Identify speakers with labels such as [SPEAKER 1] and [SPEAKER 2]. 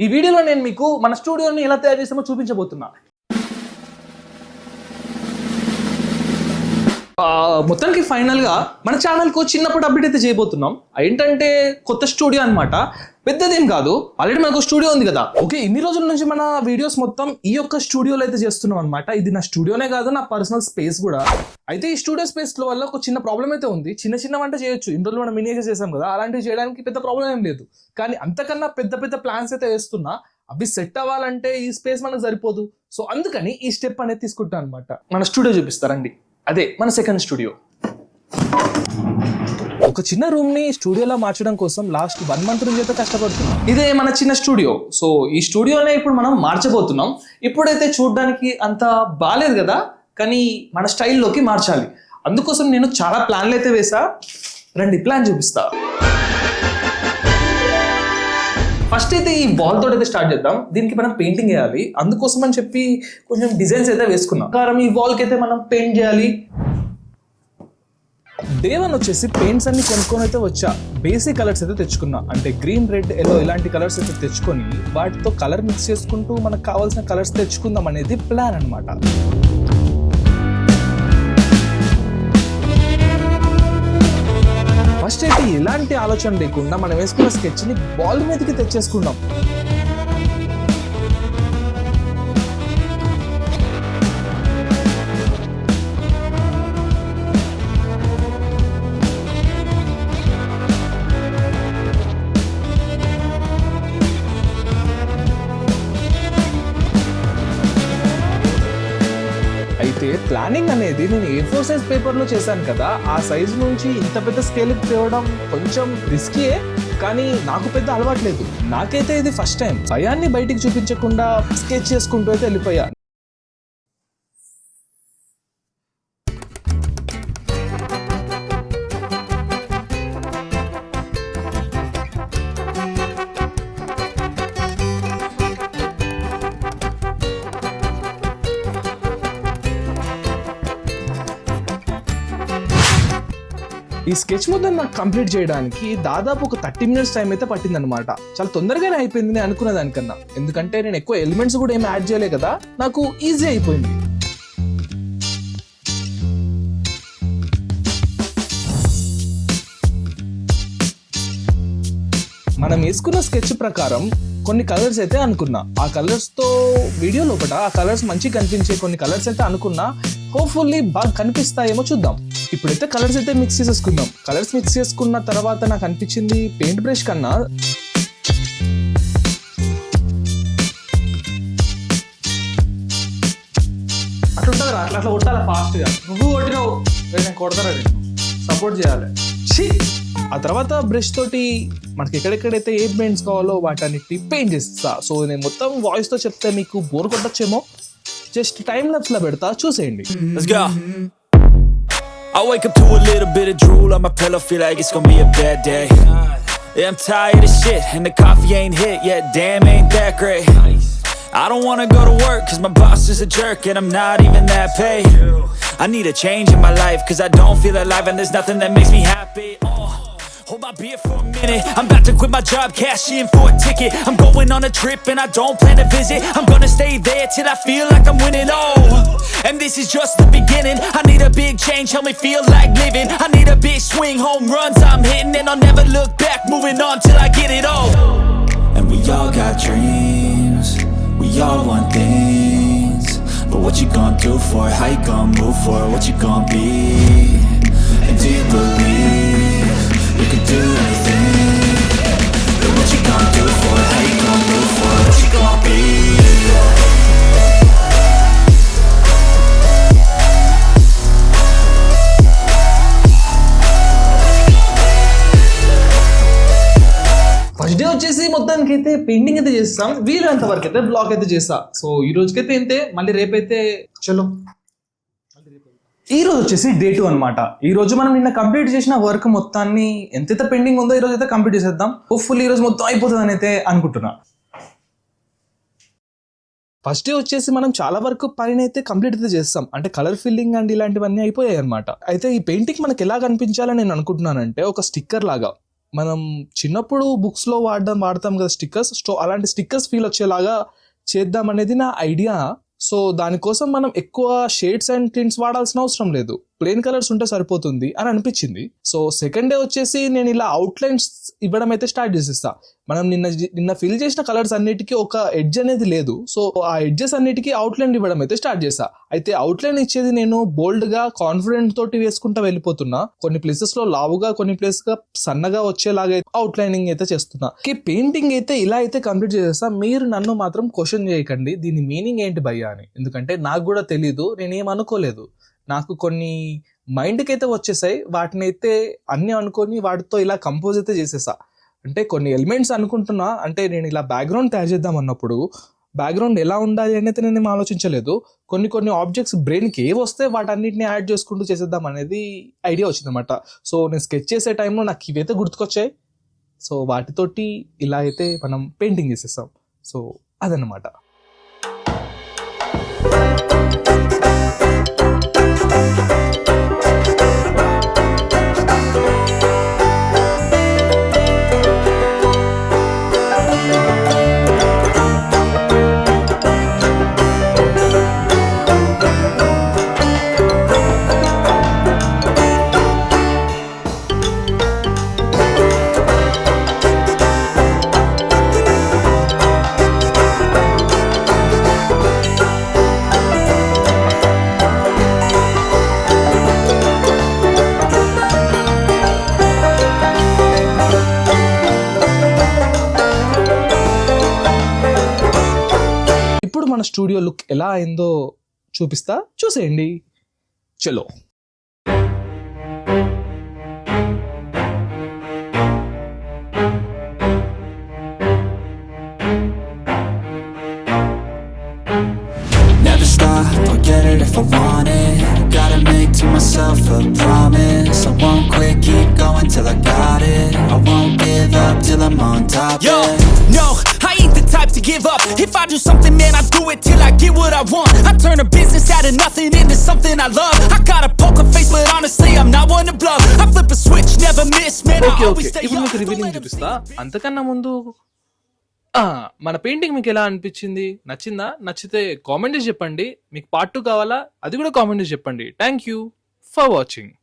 [SPEAKER 1] ఈ వీడియోలో నేను మీకు మన స్టూడియోని ఎలా తయారు చేస్తామో చూపించబోతున్నా. మొత్తానికి ఫైనల్గా మన ఛానల్కు చిన్నప్పుడు అప్డేట్ అయితే చేయబోతున్నాం. ఏంటంటే కొత్త స్టూడియో అనమాట, పెద్దదేం కాదు. ఆల్రెడీ మనకు స్టూడియో ఉంది కదా. ఓకే, ఇన్ని రోజుల నుంచి మన వీడియోస్ మొత్తం ఈ యొక్క స్టూడియోలో అయితే చేస్తున్నాం అనమాట. ఇది నా స్టూడియోనే కాదు, నా పర్సనల్ స్పేస్ కూడా. అయితే ఈ స్టూడియో స్పేస్ లో వల్ల ఒక చిన్న ప్రాబ్లం అయితే ఉంది. చిన్న వంట చేయొచ్చు, ఇన్ని రోజులు మనం మినియేచర్ చేసాం కదా, అలాంటివి చేయడానికి పెద్ద ప్రాబ్లం ఏం లేదు. కానీ అంతకన్నా పెద్ద ప్లాన్స్ అయితే వేస్తున్నా. అవి సెట్ అవ్వాలంటే ఈ స్పేస్ మనకు సరిపోదు. సో అందుకని ఈ స్టెప్ అనేది తీసుకుంటాను అనమాట. మన స్టూడియో చూపిస్తారండి, అదే మన సెకండ్ స్టూడియో. ఒక చిన్న రూమ్ ని స్టూడియోలా మార్చడం కోసం లాస్ట్ 1 month నుంచి అయితే కష్టపడుతున్నాం. ఇదే మన చిన్న స్టూడియో. సో ఈ స్టూడియోనే ఇప్పుడు మనం మార్చబోతున్నాం. ఇప్పుడైతే చూడడానికి అంత బాలేదు కదా, కానీ మన స్టైల్లోకి మార్చాలి. అందుకోసం నేను చాలా ప్లాన్లు అయితే వేసా. రండి ప్లాన్ చూపిస్తా. ఫస్ట్ అయితే ఈ వాల్ తోటి అయితే స్టార్ట్ చేద్దాం. దీనికి మనం పెయింటింగ్ వేయాలి. అందుకోసం అని చెప్పి కొంచెం డిజైన్స్ అయితే వేసుకున్నాం. కారణం ఈ వాల్కి అయితే మనం పెయింట్ చేయాలి. డే 1 వచ్చేసి పెయింట్స్ అన్ని కొనుక్కొని అయితే వచ్చా. బేసిక్ కలర్స్ అయితే తెచ్చుకున్నా. అంటే గ్రీన్, రెడ్, ఎల్లో ఇలాంటి కలర్స్ అయితే తెచ్చుకొని వాటితో కలర్ మిక్స్ చేసుకుంటూ మనకు కావాల్సిన కలర్స్ తెచ్చుకుందాం అనేది ప్లాన్ అనమాట. ఫస్ట్ అయితే ఎలాంటి ఆలోచన లేకుండా మనం వేసుకున్న స్కెచ్ ని బాల్ మీదకి తెచ్చేసుకున్నాం. అయితే ప్లానింగ్ అనేది నేను A4 సైజ్ పేపర్లో చేశాను కదా, ఆ సైజ్ నుంచి ఇంత పెద్ద స్కేల్కి తేవడం కొంచెం రిస్కీయే. కానీ నాకు పెద్ద అలవాట్లేదు. నాకైతే ఇది ఫస్ట్ టైం. భయాన్ని బయటికి చూపించకుండా స్కెచ్ చేసుకుంటూ అయితే వెళ్ళిపోయా. ఈ స్కెచ్ మొత్తం నాకు కంప్లీట్ చేయడానికి దాదాపు ఒక 30 minutes టైం అయితే పట్టింది అనమాట. చాలా తొందరగానే అయిపోయింది నేను అనుకున్న దానికన్నా. ఎందుకంటే నేను ఎక్కువ ఎలిమెంట్స్ కూడా ఏమి యాడ్ చేయలే కదా, నాకు ఈజీ అయిపోయింది. మనం వేసుకున్న స్కెచ్ ప్రకారం కొన్ని కలర్స్ అయితే అనుకున్నా. ఆ కలర్స్ తో వీడియో లోపల ఆ కలర్స్ మంచిగా కనిపించే కొన్ని కలర్స్ అయితే అనుకున్నా. హోప్ఫుల్లీ బాగా కనిపిస్తాయేమో చూద్దాం. ఇప్పుడైతే కలర్స్ అయితే మిక్స్ చేసేసుకుందాం. కలర్స్ మిక్స్ చేసుకున్న తర్వాత నాకు అనిపించింది పెయింట్ బ్రష్ కన్నా అట్లా అట్లా కొట్టాలి ఫాస్ట్గా. నువ్వు కొట్టినావు, నేను కొడతారా, సపోర్ట్ చేయాలి. ఆ తర్వాత బ్రష్ తోటి మనకి ఎక్కడెక్కడైతే ఏ పెయింట్స్ కావాలో వాటన్నిటి పెయింట్ చేస్తా. సో నేను మొత్తం వాయిస్ తో చెప్తే మీకు బోర్ కొట్టచ్చేమో, జస్ట్ టైం లాప్స్ లా పెడతా, చూసేయండి.
[SPEAKER 2] I wake up to a little bit of drool on my pillow, feel like it's gonna be a bad day. Yeah, I'm tired of shit and the coffee ain't hit yet, damn ain't that great. I don't wanna go to work cause my boss is a jerk and I'm not even that paid. I need a change in my life cause I don't feel alive and there's nothing that makes me happy. Hold my beer for a minute, I'm about to quit my job, cash in for a ticket. I'm going on a trip and I don't plan to visit. I'm gonna stay there till I feel like I'm winning, oh. And this is just the beginning. I need a big change, help me feel like living. I need a big swing, home runs I'm hitting. And I'll never look back, moving on till I get it all. And we all got dreams, we all want things. But what you gonna do for it, how you gonna move for it, what you gonna be? And do you believe you can do anything? But what you gonna do for it? How you gonna move for it? What you gonna be?
[SPEAKER 1] First day వచ్చేసి మొత్తానికి అయితే painting అయితే చేస్తాం. వీలైనంత వరకు అయితే blog అయితే చేస్తా. సో ఈ రోజుకైతే ఇంతే, మళ్ళీ రేపైతే చలో. ఈ రోజు వచ్చేసి డే 2 అనమాట. ఈ రోజు మనం నిన్న కంప్లీట్ చేసిన వర్క్ మొత్తాన్ని ఎంతైతే పెండింగ్ ఉందో ఈ రోజు అయితే కంప్లీట్ చేసేద్దాం. హోప్ఫుల్లీ ఈ రోజు మొత్తం అయిపోతుంది అని అయితే అనుకుంటున్నా. ఫస్ట్ డే వచ్చేసి మనం చాలా వరకు పైన అయితే కంప్లీట్ అయితే చేస్తాం. అంటే కలర్ ఫిల్లింగ్ అండ్ ఇలాంటివన్నీ అయిపోయాయి అనమాట. అయితే ఈ పెయింటింగ్ మనకి ఎలా కనిపించాలని నేను అనుకుంటున్నానంటే ఒక స్టిక్కర్ లాగా మనం చిన్నప్పుడు బుక్స్లో వాడతాం కదా స్టిక్కర్స్. సో అలాంటి స్టిక్కర్స్ ఫీల్ వచ్చేలాగా చేద్దాం అనేది నా ఐడియా. సో దానికోసం మనం ఎక్కువ షేడ్స్ అండ్ టింట్స్ వాడాల్సిన అవసరం లేదు, ప్లెయిన్ కలర్స్ ఉంటే సరిపోతుంది అని అనిపించింది. సో సెకండ్ డే వచ్చేసి నేను ఇలా అవుట్లైన్స్ ఇవ్వడం అయితే స్టార్ట్ చేసేస్తా. మనం నిన్న ఫిల్ చేసిన కలర్స్ అన్నిటికీ ఒక ఎడ్జ్ అనేది లేదు. సో ఆ ఎడ్జెస్ అన్నిటికీ అవుట్లైన్ ఇవ్వడం అయితే స్టార్ట్ చేస్తా. అయితే అవుట్లైన్ ఇచ్చేది నేను బోల్డ్ గా కాన్ఫిడెంట్ తోటి వేసుకుంటా వెళ్ళిపోతున్నా. కొన్ని ప్లేసెస్ లో లావుగా, కొన్ని ప్లేసెస్ గా సన్నగా వచ్చేలాగా అవుట్లైనింగ్ అయితే చేస్తున్నా. పెయింటింగ్ అయితే ఇలా అయితే కంప్లీట్ చేసేస్తా. మీరు నన్ను మాత్రం క్వశ్చన్ చేయకండి దీని మీనింగ్ ఏంటి భయ్యా అని, ఎందుకంటే నాకు కూడా తెలీదు, నేనేం అనుకోలేదు. నాకు కొన్ని మైండ్కి అయితే వచ్చేసాయి, వాటిని అయితే అన్నీ అనుకొని వాటితో ఇలా కంపోజ్ అయితే చేసేసా. అంటే కొన్ని ఎలిమెంట్స్ అనుకుంటున్నా, అంటే నేను ఇలా బ్యాక్గ్రౌండ్ తయారు చేద్దాం అన్నప్పుడు బ్యాక్గ్రౌండ్ ఎలా ఉండాలి అనేది నేను ఆలోచించలేదు. కొన్ని ఆబ్జెక్ట్స్ బ్రెయిన్కి ఏవి వస్తే వాటన్నిటిని యాడ్ చేసుకుంటూ చేసేద్దాం అనేది ఐడియా వచ్చిందన్నమాట. సో నేను స్కెచ్ చేసే టైంలో నాకు ఇవైతే గుర్తుకొచ్చాయి. సో వాటితోటి ఇలా అయితే మనం పెయింటింగ్ చేసేస్తాం. సో అదన్నమాట. ఇప్పుడు మన స్టూడియో లుక్ ఎలా అయిందో చూపిస్తా, చూసేయండి. చలో.
[SPEAKER 2] Never stop, I'll get it if I want it. Gotta make to myself a promise. I won't quit, keep going till I got it. I won't give up till I'm on top.
[SPEAKER 3] Yo, no, I ain't the type to give up. If I do something, man, I do it till I get what I want. I turn a business out of nothing into something I love. I got a poker face, but honestly, I'm not one to bluff. I flip a switch, never miss, man, I
[SPEAKER 1] okay
[SPEAKER 3] always stay
[SPEAKER 1] ఇప్పుడు
[SPEAKER 3] up.
[SPEAKER 1] మీకు revealing చూపిస్తా. అంతకన్నా ముందు మన painting మీకు ఎలా అనిపించింది, నచ్చిందా? నచ్చితే కామెంట్ చేసి చెప్పండి. మీకు పార్ట్ 2 కావాలా, అది కూడా కామెంట్ చేసి చెప్పండి. Thank you for watching.